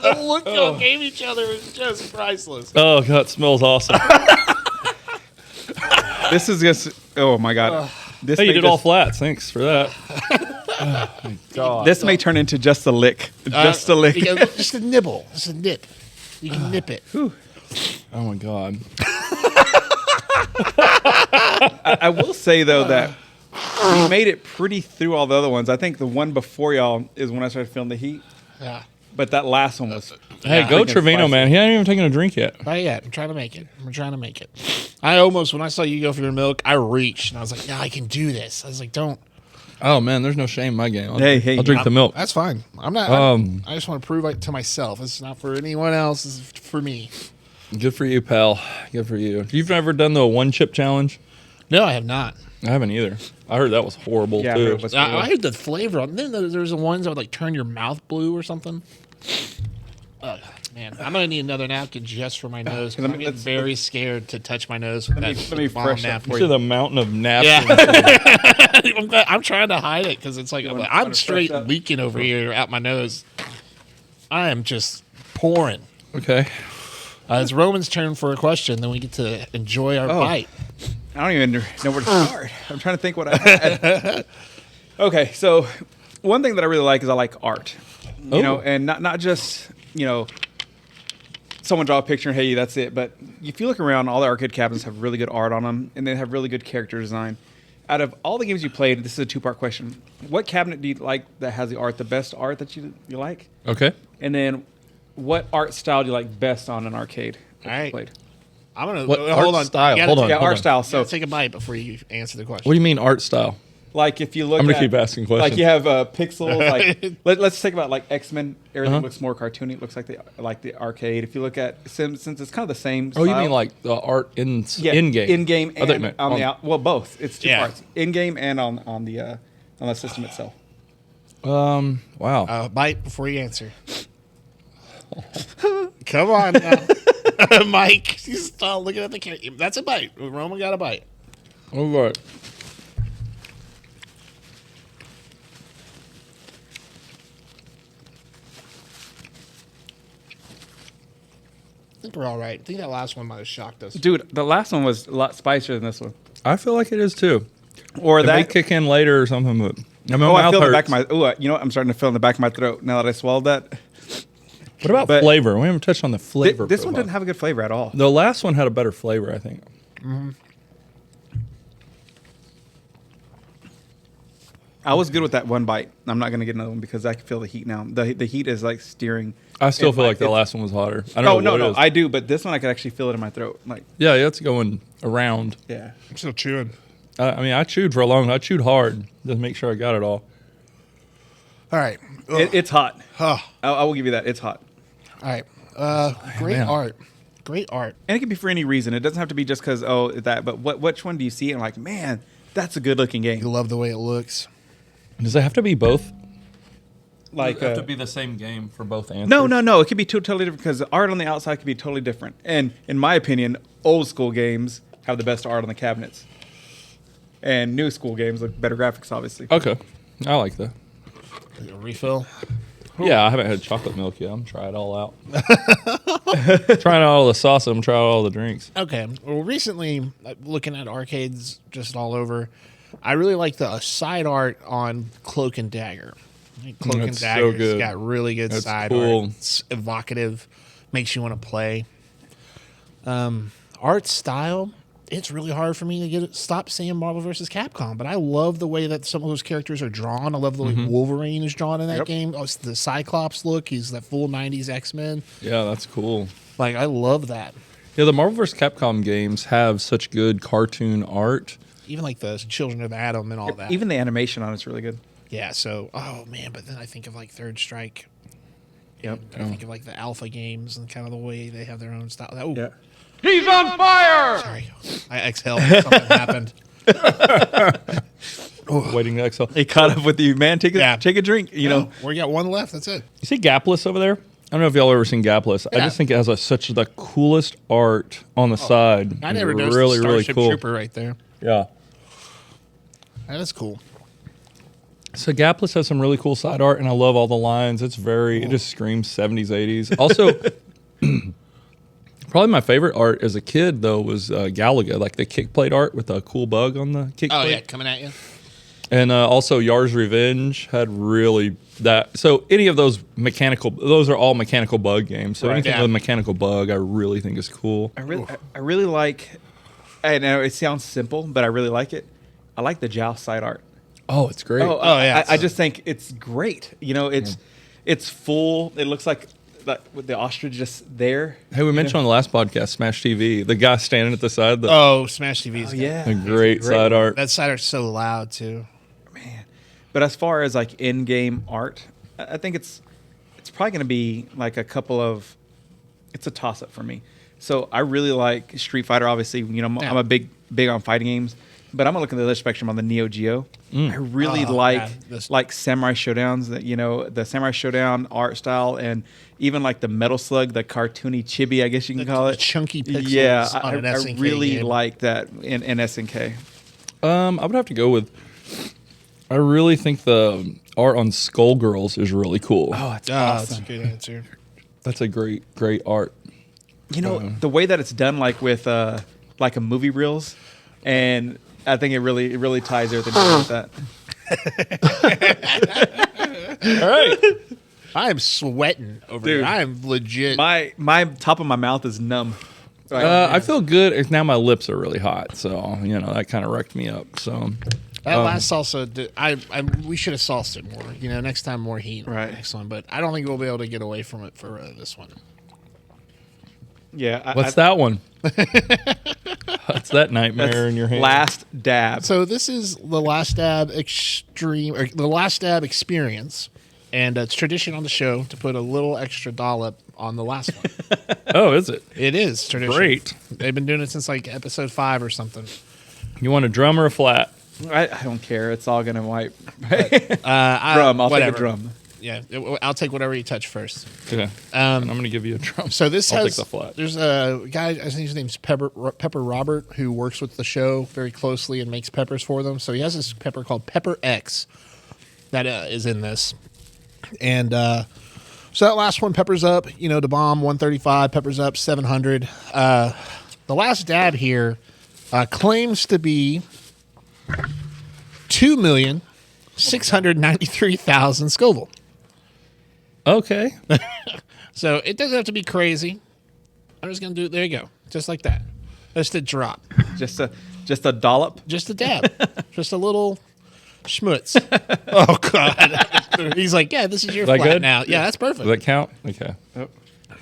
The look y'all gave each other is just priceless. Oh, God, it smells awesome. This is just. Oh my god. This Hey, you may did all just- flats. Thanks for that. Oh, my God. This may turn into just a lick. Just a lick. Just a nibble. Just a nip. You can nip it. Oh, my God. I will say though that we made it pretty through all the other ones. I think the one before y'all is when I started feeling the heat. Yeah. But that last one was. Hey, go freaking Trevino, spicy. man. He hasn't even taken a drink yet. Not yet. I'm trying to make it. I almost, when I saw you go for your milk, I reached and I was like, yeah, I can do this. I was like, don't. Oh, man, there's no shame in my game. Hey, I'll drink the milk. That's fine. I'm not. I just want to prove it to myself. It's not for anyone else. It's for me. Good for you, pal. Good for you. You've never done the one chip challenge? No, I have not. I haven't either. I heard that was horrible, Yeah, I too. heard it was- I heard the flavor. And then there's the ones that would like turn your mouth blue or something. Ugh, man, I'm gonna need another napkin just for my nose. 'Cause I'm getting very scared to touch my nose with that let me bomb fresh up napkin. for To the mountain of napkins. Yeah. I'm trying to hide it because it's like wanna I'm fresh straight up? leaking over here out my nose. I am just pouring. Okay. It's Roman's turn for a question. Then we get to enjoy our bite. I don't even know where to start. I'm trying to think what I had. Okay, so one thing that I really like is I like art. You know, and not just, someone draw a picture and hey, that's it. But if you look around, all the arcade cabinets have really good art on them, and they have really good character design. Out of all the games you played, this is a 2-part question. What cabinet do you like that has the art, the best art that you like? Okay. And then what art style do you like best on an arcade that All you right. played? I'm gonna What hold art on. style? You gotta Hold on. Yeah, art on. style. So So take a bite before you answer the question. What do you mean art style? like if you look I'm gonna at, keep asking questions. Like you have pixels, like let's think about like X-Men, everything looks more cartoony, it looks like the arcade. If you look at since it's kind of the same Oh, you style- mean like the art in yeah, game? in-game I thought you and meant on the on- out, well both. It's 2 Yeah. parts. In-game and on the system itself. Wow. Bite before you answer. Come on now. Mike. You stop looking at the camera. That's a bite. Roman got a bite. All right. I think we're all right. I think that last one might have shocked us. Dude, the last one was a lot spicier than this one. I feel like it is too. Or It may that kick in later or something, but my I mouth feel the hurts. back of my you know what? I'm starting to feel in the back of my throat now that I swallowed that. What about but- flavor? We haven't touched on the flavor. This one profile. didn't have a good flavor at all. The last one had a better flavor, I think. I was good with that one bite. I'm not gonna get another one because I can feel the heat now. The heat is like steering. I still feel like the last one was hotter. I don't know what it is. I do, but this one I could actually feel it in my throat. Like, Yeah, it's going around. yeah. I'm still chewing. I mean, I chewed for a long. I chewed hard to make sure I got it all. All right. It's hot. Huh. I will give you that. It's hot. All right. Great man. art. Great art. And it can be for any reason. It doesn't have to be just because, that. But which one do you see? And like, man, that's a good looking You game. love the way it looks. Does it have to be both? Like, Does it have to be the same game for both answers? no. It could be totally different because the art on the outside could be totally different. And in my opinion, old school games have the best art on the cabinets. And new school games look better graphics, obviously. Okay, I like that. A refill. Yeah, I haven't had chocolate milk yet. I'm trying it all out. Trying out all the sauce. I'm trying out all the drinks. Okay. Well, recently, looking at arcades just all over, I really like the side art on Cloak and Dagger. Cloak and That's so Dagger's good. got really good That's side cool. art. It's evocative, makes you want to play. Art style, it's really hard for me to stop saying Marvel vs. Capcom, but I love the way that some of those characters are drawn. I love the way Wolverine is drawn in that game. Oh, it's the Cyclops look. He's that full 90s X-Men. Yeah, that's cool. Like, I love that. Yeah, the Marvel vs. Capcom games have such good cartoon art. Even like the Children of Atom and all that. Even the animation on it's really good. Yeah, so, oh man, but then I think of like Third Strike. Yep. I think of like the Alpha games and kind of the way they have their own style. Oh, Yeah. He's on fire! sorry. I exhaled. Something happened. Waiting to exhale. It caught up with you, man. Take a drink. You know, we got one left. That's it. You see Gapless over there? I don't know if y'all ever seen Gapless. I Yeah. just think it has such the coolest art on the side. I never It's noticed really, the really Starship cool. Trooper right there. Yeah. That is cool. So Gapless has some really cool side art, and I love all the lines. It just screams 70s, 80s. Also, probably my favorite art as a kid, though, was Galaga, like the kick plate art with a cool bug on the kick Oh, plate. yeah, coming at you. And also Yar's Revenge had really that. So any of those those are all mechanical bug games. So Right. anything Yeah. with a mechanical bug, I really think is cool. I really like. I know it sounds simple, but I really like it. I like the Joust side art. Oh, it's great. yeah. I just think it's great. You know, it's full. It looks like with the ostrich just there. Hey, we mentioned on the last podcast, Smash TV, the guy standing at the side. Oh, Smash TV's A great side art. That side art's so loud, too. Man. But as far as like in-game art, I think it's probably going to be like it's a toss-up for me. So I really like Street Fighter. Obviously, you know, I'm a big on fighting games. But I'm gonna look at the other spectrum on the Neo Geo. I really like Samurai Showdowns. That, you know, the Samurai Showdown art style, and even like the Metal Slug, the cartoony chibi, I guess you can call The it. chunky pixels Yeah, on an I SNK really game. like that in SNK. I would have to go with. I really think the art on Skullgirls is really cool. Oh, it's That's a awesome. good answer. That's a great art. You know, the way that it's done, like with like a movie reels, and I think it really ties everything together with that. All right. I am sweating over Dude. here. I am legit. My top of my mouth is numb. I feel good. Now my lips are really hot, so you know that kind of wrecked me up. So That last salsa, we should have salsed it more. You know, next time more heat. Right. Next one, but I don't think we'll be able to get away from it for this one. Yeah. what's that one? What's that nightmare in your hand? Last dab. So this is the Last Dab Extreme, or the Last Dab Experience, and it's tradition on the show to put a little extra dollop on the last one. Oh, is it? It is tradition. Great. They've been doing it since like episode 5 or something. You want a drum or a flat? I don't care. It's all gonna wipe. Drum. I'll take a drum. Yeah, I'll take whatever you touch first. Okay. I'm going to give you a drum. So this I'll has take the flat. There's a guy, I think his name's Pepper Robert, who works with the show very closely and makes peppers for them. So he has this pepper called Pepper X that is in this, and so that last one, Peppers Up, you know, the bomb 135, Peppers Up 700. The last dab here claims to be 2,693,000 Scoville. Okay. So it doesn't have to be crazy. I'm just gonna do it. There you go, just like that. Just a drop, Just a dollop. just a dab, just a little Schmutz. Oh God. He's like, yeah, this is your Is that flat good? now. Yeah, that's perfect. Does that count? Okay. Oh,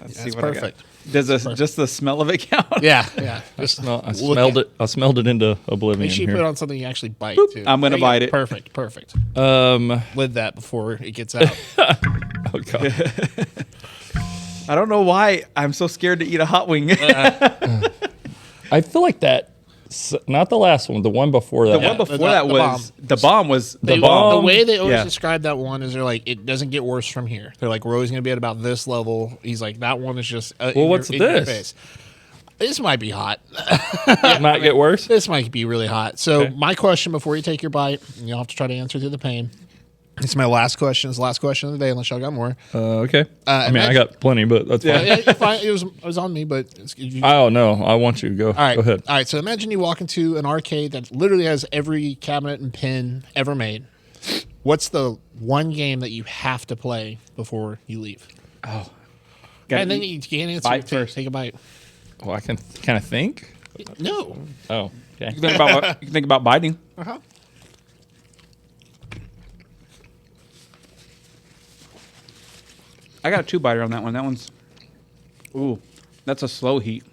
let's see That's what perfect. I got. Does just the smell of it count? Yeah. Just No, I look smelled at- it. I smelled it into oblivion Make sure you here. put it on something you actually bite too. I'm gonna There you go. bite it. Perfect. Oh Lid that before it gets out. God. I don't know why I'm so scared to eat a hot wing. I feel like that. Not the last one. The one before that. The one before the that bomb. was the bomb. Was the The bomb? way they always Yeah. describe that one is they're like, it doesn't get worse from here. They're like, we're always going to be at about this level. He's like, that one is just what's in your this? face. This might be hot. It might get worse. This might be really hot. So Okay. my question before you take your bite, and you'll have to try to answer through the pain. It's my last question. It's the last question of the day, unless y'all got more. Okay. I mean, I imagine- got plenty, but that's fine. Yeah, you're fine. It was on me, but Oh no, I want you to go. all right. Go ahead. All right. So imagine you walk into an arcade that literally has every cabinet and pin ever made. What's the one game that you have to play before you leave? Gotta And then eat. you can't answer. Bite Take- first. Take a bite. Well, I can kind of think. No. Oh, okay. You think about you think about biting. Uh-huh. I got a 2-biter on that one. That one's, ooh, that's a slow heat.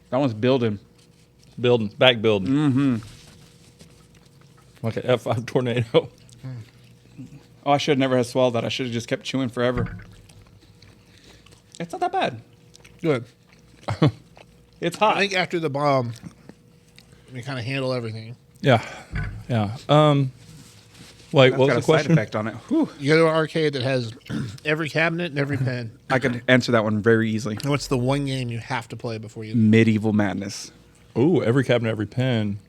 That one's building. Building, back building. Mm-hmm. Like an F5 tornado. Oh, I should have never have swallowed that. I should have just kept chewing forever. It's not that bad. Good. It's I hot. think after the bomb, we kind of handle everything. Yeah, yeah. Wait, That's what got was a the question? side effect on it. Whew. You go to an arcade that has every cabinet and every pin. I could answer that one very easily. And what's the one game you have to play before you leave? Medieval Madness. Ooh, every cabinet, every pen.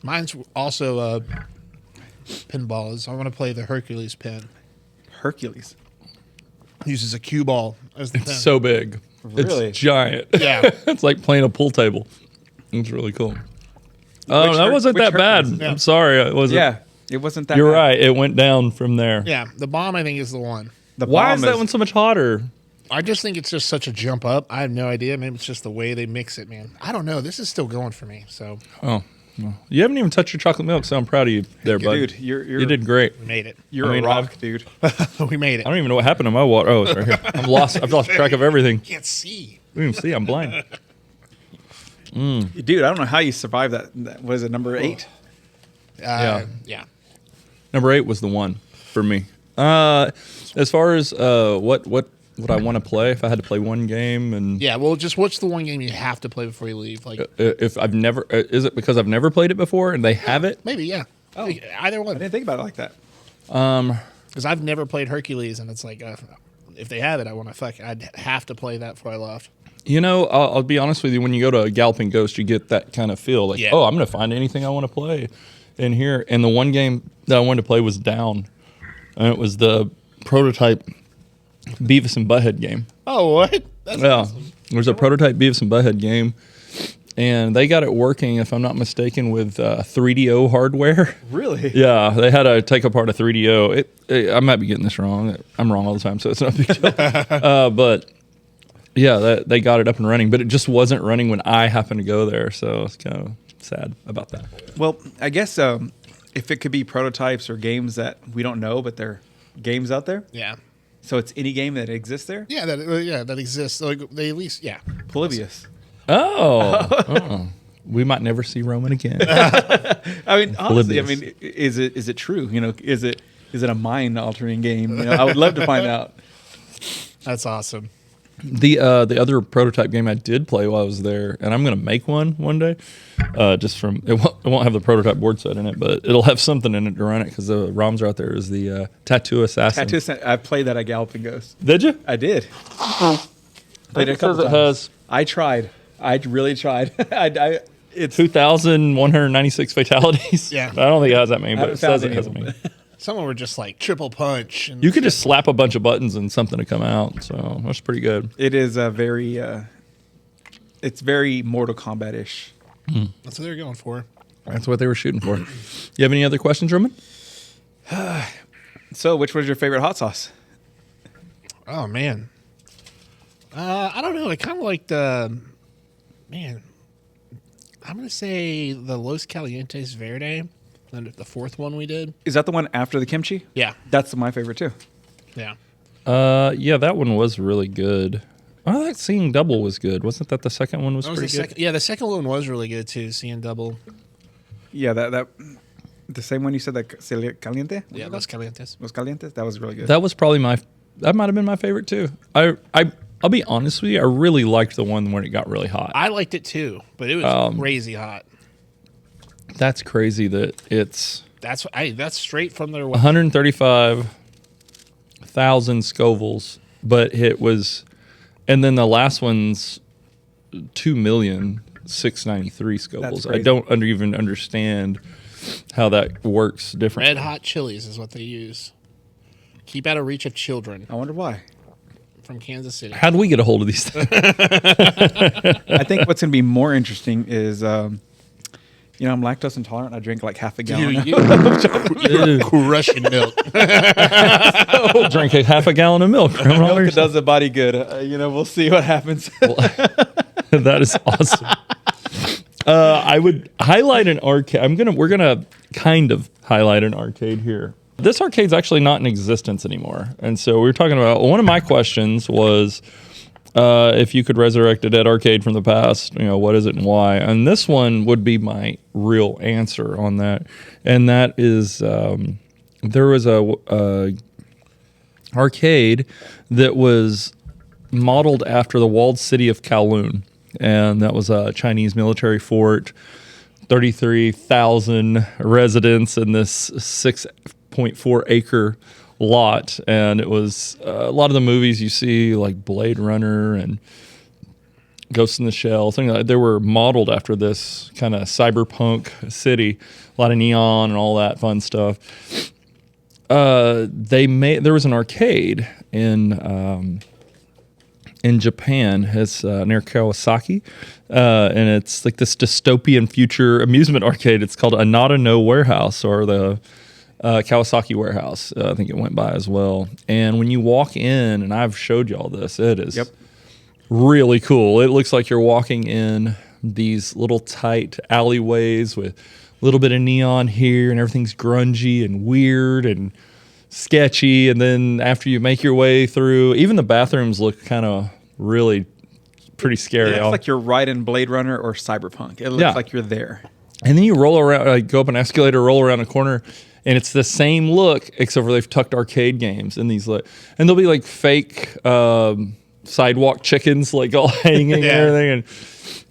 Mine's also pinballs. I want to play the Hercules pin. Hercules. Uses a cue ball as the pin. It's so big. Really? It's giant. Yeah. It's like playing a pool table. It's really cool. Oh, Which that Her- wasn't which that bad. Hercules? Yeah. I'm sorry. It wasn't. Yeah, it wasn't that You're bad. right. It went down from there. Yeah, the bomb I think is the one. The Why bomb is that one so much hotter? I just think it's just such a jump up. I have no idea. Maybe it's just the way they mix it, man. I don't know. This is still going for me. So Oh, well, you haven't even touched your chocolate milk, so I'm proud of you there, bud. Dude, you're you did great. we made it. You're I mean, a rock, dude. We made it. I don't even know what happened to my water. Oh, it's right here. I've lost track of everything. Can't see. We didn't even see. I'm blind. Dude, I don't know how you survived that. What is it, number 8? Yeah. Number 8 was the one for me. As far as what I want to play, if I had to play one game, and Yeah. Well, just what's the one game you have to play before you leave? Like if I've never, is it because I've never played it before and they have it? maybe, yeah. Either I one. didn't think about it like that. Because I've never played Hercules, and it's like if they have it, I want to fuck. I'd have to play that before I left. You know, I'll be honest with you. When you go to a Galloping Ghost, you get that kind of feel, like, Yeah. oh, I'm going to find anything I want to play in here. And the one game that I wanted to play was Down, and it was the prototype Beavis and Butthead game. Oh, what? That's Yeah, awesome. there's a prototype Beavis and Butthead game, and they got it working, if I'm not mistaken, with 3DO hardware. Really? Yeah, they had to take apart a 3DO. I might be getting this wrong. I'm wrong all the time, so it's not a big deal. But yeah, they got it up and running, but it just wasn't running when I happened to go there, so it's kind of sad about that. Well, I guess if it could be prototypes or games that we don't know, but they're games out there. Yeah. So it's any game that exists there. Yeah, that exists. Like they at least, yeah. Polybius. Oh, we might never see Roman again. I mean, honestly, I Polybius. mean, is it true? You know, is it a mind altering game? You know, I would love to find out. That's awesome. The other prototype game I did play while I was there, and I'm gonna make one day. Just from it won't have the prototype board set in it, but it'll have something in it to run it because the ROMs are out there. Is the Tattoo Assassin? I played that at Galloping Ghost. Did you? I did. Played it a It couple says it times. has I tried. I really tried. It's 2,196 fatalities. Yeah. I don't think it has that many, I but haven't it says found it any has of many. them. Some of them were just like triple punch. And You could just slap a bunch of buttons and something to come out. So that's pretty good. It is a very. It's very Mortal Kombat ish. That's what they're going for. That's what they were shooting for. You have any other questions, Roman? So, which was your favorite hot sauce? Oh man. I don't know. I kind of like the man. I'm gonna say the Los Calientes Verde. And the fourth one we did. Is that the one after the kimchi? Yeah. That's my favorite too. Yeah. Yeah, that one was really good. Oh, that Seeing Double was good. Wasn't that the second one was That was pretty the good? second, yeah, the second one was really good too. Seeing Double. Yeah, that the same one you said, that caliente. Yeah, Los Calientes. Los calientes. That was really good. That was probably that might have been my favorite too. I'll be honest with you, I really liked the one when it got really hot. I liked it too, but it was crazy hot. That's crazy that it's That's straight from their. 135,000 Scovilles, but it was, and then the last one's 2,693,000 Scovilles. I don't even understand how that works differently. Red hot chilies is what they use. Keep out of reach of children. I wonder why. From Kansas City. How do we get a hold of these things? I think what's going to be more interesting is, I'm lactose intolerant. I drink like half a gallon. You're crushing milk. Drink half a gallon of milk. Milk does the body good. We'll see what happens. That is awesome. I would highlight an arcade. We're gonna kind of highlight an arcade here. This arcade's actually not in existence anymore, and so we were talking about. One of my questions was, if you could resurrect a dead arcade from the past, what is it and why? And this one would be my real answer on that, and that is there was a arcade that was modeled after the walled city of Kowloon, and that was a Chinese military fort, 33,000 residents in this 6.4 acre lot, and it was a lot of the movies you see, like Blade Runner and Ghost in the Shell, things like that. They were modeled after this kind of cyberpunk city, a lot of neon and all that fun stuff. There was an arcade in Japan. It's near Kawasaki, and it's like this dystopian future amusement arcade. It's called Anata no Warehouse, or the Kawasaki Warehouse. I think it went by as well. And when you walk in, and I've showed you all this, it is really cool. It looks like you're walking in these little tight alleyways with a little bit of neon here, and everything's grungy and weird and sketchy. And then after you make your way through, even the bathrooms look kind of really pretty scary. It's like you're right in Blade Runner or Cyberpunk. It looks like you're there. And then you roll around, go up an escalator, roll around a corner, and it's the same look, except for they've tucked arcade games in these. And there'll be like fake sidewalk chickens, like all hanging and everything. And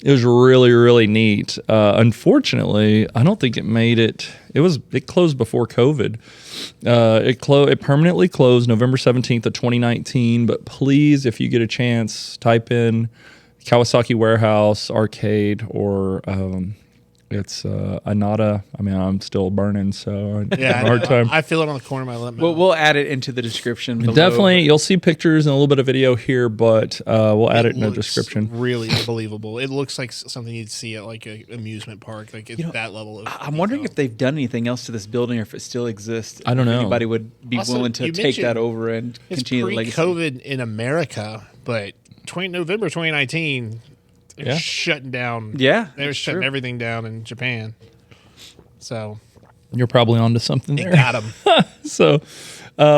it was really, really neat. Unfortunately, I don't think it made it. It closed before COVID. It permanently closed November 17th of 2019. But please, if you get a chance, type in Kawasaki Warehouse Arcade, or it's Anata. I mean, I'm still burning, so I have a hard time. I feel it on the corner of my lip. We'll add it into the description below. Definitely, you'll see pictures and a little bit of video here, but we'll add it in the description. Really unbelievable. It looks like something you'd see at like an amusement park, like it's that level of. I'm wondering if they've done anything else to this building, or if it still exists. I don't know. If anybody would be willing to take that over and continue the legacy. It's pre-COVID in America, but November 2019. They're shutting down. Yeah, they were shutting everything down in Japan. So you're probably onto something there. Got them. So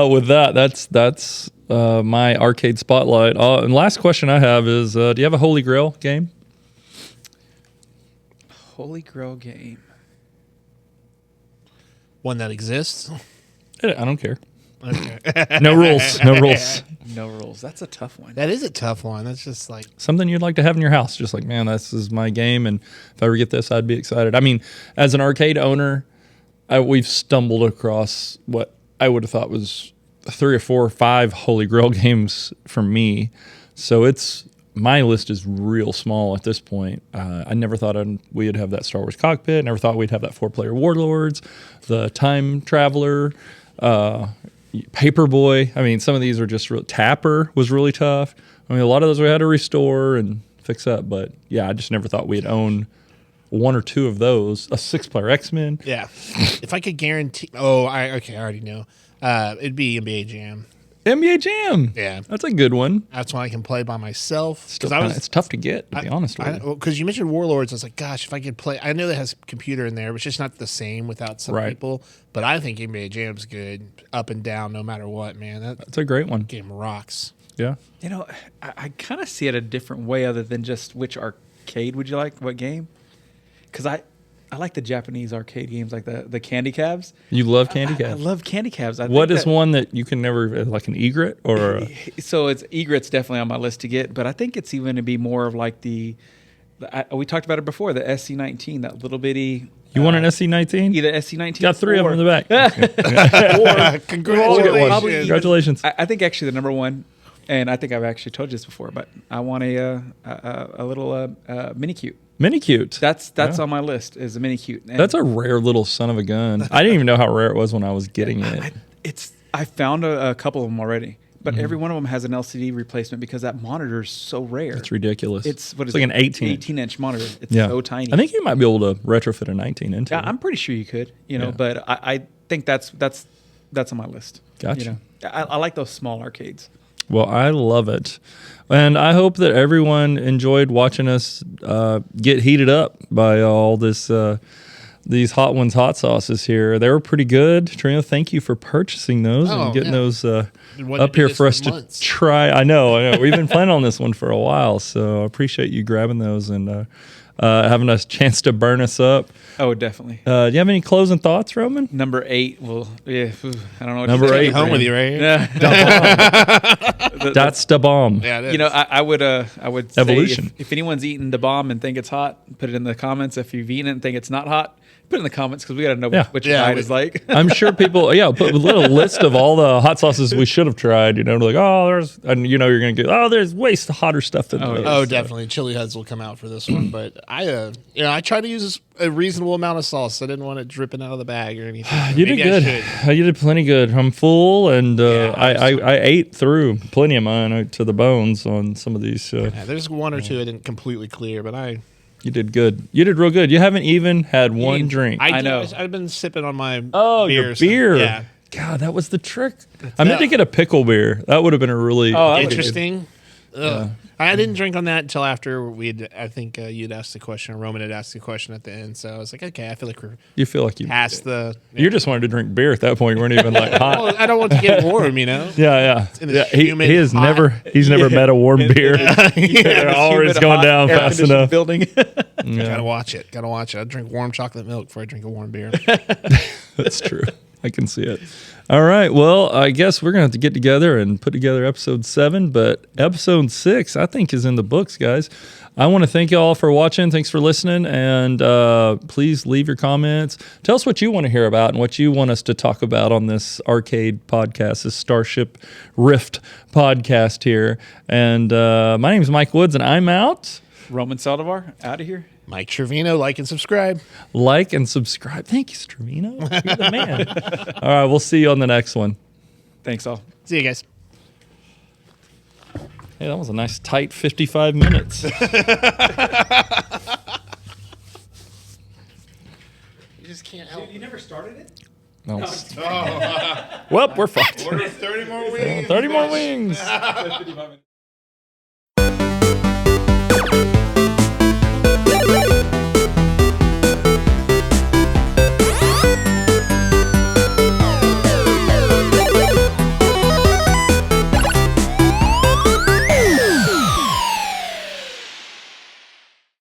with that's my arcade spotlight. And last question I have is, do you have a Holy Grail game? Holy Grail game. One that exists? I don't care. Okay. No rules. No rules. No rules. That's a tough one. That is a tough one. That's just like something you'd like to have in your house. Just like, man, this is my game, and if I ever get this, I'd be excited. I mean, as an arcade owner, we've stumbled across what I would have thought was 3 or 4 or 5 Holy Grail games for me. So my list is real small at this point. I never thought we'd have that Star Wars cockpit. Never thought we'd have that 4-player Warlords, the Time Traveler, Paperboy. I mean, some of these are just real. Tapper was really tough. I mean, a lot of those we had to restore and fix up. But yeah, I just never thought we'd own 1 or 2 of those. A 6-player X-Men. Yeah. If I could guarantee, I already know. It'd be NBA Jam. NBA Jam. Yeah. That's a good one. That's one I can play by myself. Still it's tough to get, to be honest with you. Because you mentioned Warlords, I was like, gosh, if I could play. I know that has a computer in there, but it's just not the same without some people. But I think NBA Jam's good, up and down, no matter what, man. That's a great one. Game rocks. Yeah. You know, I kind of see it a different way other than just which arcade would you like, what game? Because I like the Japanese arcade games, like the Candy Cabs. You love Candy I Cabs? love Candy Cabs. What is one that you can never, like an egret or? So it's egret's definitely on my list to get, but I think it's even to be more of like we talked about it before, the SC19, that little bitty. You want an SC19? Either SC19. Got 3 of them in the back. Or, congratulations. Congratulations. I think actually the number one, and I think I've actually told you this before, but I want a little mini cute. Mini cute. That's on my list is a mini cute. And That's a rare little son of a gun. I didn't even know how rare it was when I was getting it. I found a couple of them already, but every one of them has an LCD replacement because that monitor is so rare. It's ridiculous. It's like an 18-inch monitor. It's so tiny. I think you might be able to retrofit a 19 into it. I'm pretty sure you could, but I think that's on my list. Gotcha. I like those small arcades. Well, I love it. And I hope that everyone enjoyed watching us get heated up by all this these Hot Ones hot sauces here. They were pretty good. Trina, thank you for purchasing those and getting those up here for us to try. I know. We've been planning on this one for a while, so I appreciate you grabbing those and having a chance to burn us up. Oh, definitely. Do you have any closing thoughts, Roman? Number 8. Well, yeah, I don't know. What Number 8. Home with you, right? Yeah. That's the bomb. Yeah, it is. I would say Evolution. if anyone's eaten the bomb and think it's hot, put it in the comments. If you've eaten it and think it's not hot, put it in the comments because we got to know what your diet is like. I'm sure people, put a little list of all the hot sauces we should have tried. Like, you're going to get, there's way hotter stuff than those. Oh, definitely. Chili Heads will come out for this one, but I try to use a reasonable amount of sauce. I didn't want it dripping out of the bag or anything. You did good. You did plenty good. I'm full, and I ate through plenty of mine to the bones on some of these. There's one or two I didn't completely clear, but You did good. You did real good. You haven't even had one drink. I know. I've been sipping on my your beer. Yeah. God, that was the trick. I meant to get a pickle beer. That would have been a really interesting. I didn't drink on that until after I think you'd asked the question, or Roman had asked the question at the end. So I was like, okay, I feel like you feel like you past the. You just wanted to drink beer at that point. You weren't even like hot. Well, I don't want to get warm, Yeah. He's never met a warm beer. They're always going down fast enough. Building. Gotta watch it. I drink warm chocolate milk before I drink a warm beer. That's true. I can see it. All right. Well, I guess we're going to have to get together and put together episode 7, but episode 6, I think, is in the books, guys. I want to thank you all for watching. Thanks for listening. And please leave your comments. Tell us what you want to hear about and what you want us to talk about on this arcade podcast, this Starship Rift podcast here. And my name is Mike Woods, and I'm out. Roman Saldivar, out of here. Mike Trevino, like and subscribe. Like and subscribe. Thank you, Trevino. You're the man. All right, we'll see you on the next one. Thanks, all. See you guys. Hey, that was a nice tight 55 minutes. You just can't help. Dude, you never started it? No. Well, we're fucked. Order 30 more wings. 30 more wings.